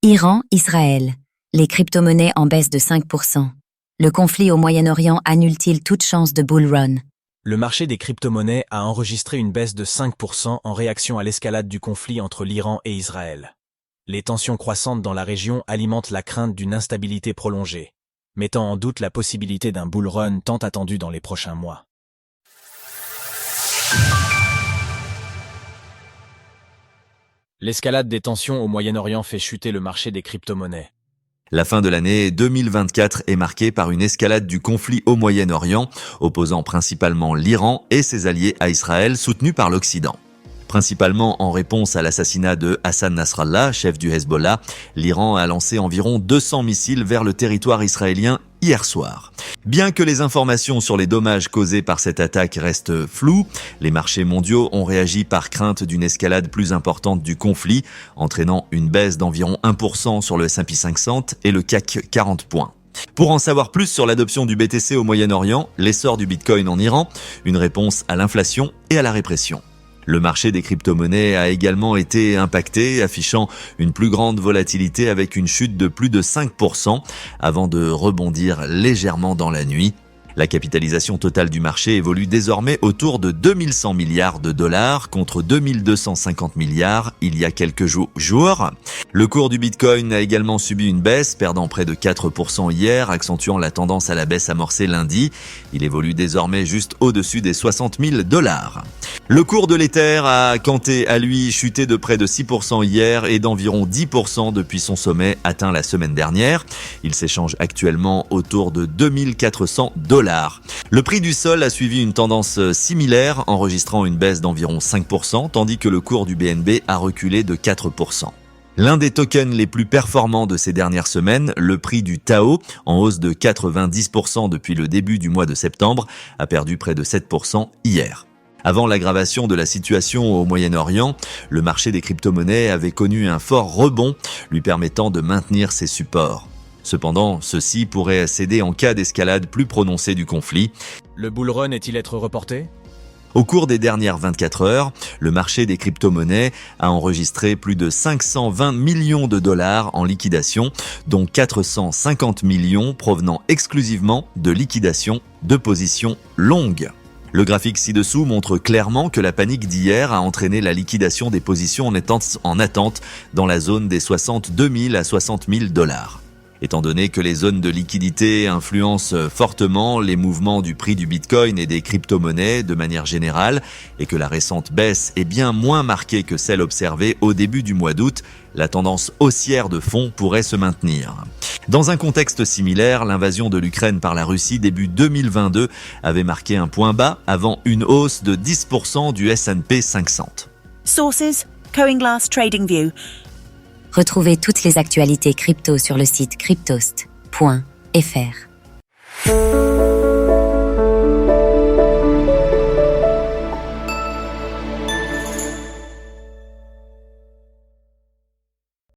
Iran, Israël. Les crypto-monnaies en baisse de 5%. Le conflit au Moyen-Orient annule-t-il toute chance de bull run? Le marché des crypto-monnaies a enregistré une baisse de 5% en réaction à l'escalade du conflit entre l'Iran et Israël. Les tensions croissantes dans la région alimentent la crainte d'une instabilité prolongée, mettant en doute la possibilité d'un bull run tant attendu dans les prochains mois. L'escalade des tensions au Moyen-Orient fait chuter le marché des crypto-monnaies. La fin de l'année 2024 est marquée par une escalade du conflit au Moyen-Orient, opposant principalement l'Iran et ses alliés à Israël, soutenus par l'Occident. Principalement en réponse à l'assassinat de Hassan Nasrallah, chef du Hezbollah, l'Iran a lancé environ 200 missiles vers le territoire israélien hier soir. Bien que les informations sur les dommages causés par cette attaque restent floues, les marchés mondiaux ont réagi par crainte d'une escalade plus importante du conflit, entraînant une baisse d'environ 1% sur le S&P 500 et le CAC 40 points. Pour en savoir plus sur l'adoption du BTC au Moyen-Orient, l'essor du Bitcoin en Iran, une réponse à l'inflation et à la répression. Le marché des crypto-monnaies a également été impacté, affichant une plus grande volatilité avec une chute de plus de 5% avant de rebondir légèrement dans la nuit. La capitalisation totale du marché évolue désormais autour de 2100 milliards de dollars contre 2250 milliards il y a quelques jours. Le cours du Bitcoin a également subi une baisse, perdant près de 4% hier, accentuant la tendance à la baisse amorcée lundi. Il évolue désormais juste au-dessus des 60 000 dollars. Le cours de l'Ether a quant à lui chuté de près de 6% hier et d'environ 10% depuis son sommet atteint la semaine dernière. Il s'échange actuellement autour de 2400 dollars. Le prix du sol a suivi une tendance similaire, enregistrant une baisse d'environ 5%, tandis que le cours du BNB a reculé de 4%. L'un des tokens les plus performants de ces dernières semaines, le prix du Tao, en hausse de 90% depuis le début du mois de septembre, a perdu près de 7% hier. Avant l'aggravation de la situation au Moyen-Orient, le marché des crypto-monnaies avait connu un fort rebond, lui permettant de maintenir ses supports. Cependant, ceux-ci pourraient céder en cas d'escalade plus prononcée du conflit. Le bull run est-il être reporté ? Au cours des dernières 24 heures, le marché des crypto-monnaies a enregistré plus de 520 millions de dollars en liquidation, dont 450 millions provenant exclusivement de liquidation de positions longues. Le graphique ci-dessous montre clairement que la panique d'hier a entraîné la liquidation des positions en attente dans la zone des 62 000 à 60 000 dollars. Étant donné que les zones de liquidité influencent fortement les mouvements du prix du Bitcoin et des crypto-monnaies de manière générale, et que la récente baisse est bien moins marquée que celle observée au début du mois d'août, la tendance haussière de fond pourrait se maintenir. Dans un contexte similaire, l'invasion de l'Ukraine par la Russie début 2022 avait marqué un point bas avant une hausse de 10% du S&P 500. Sources: CoinGlass TradingView. Retrouvez toutes les actualités crypto sur le site cryptost.fr.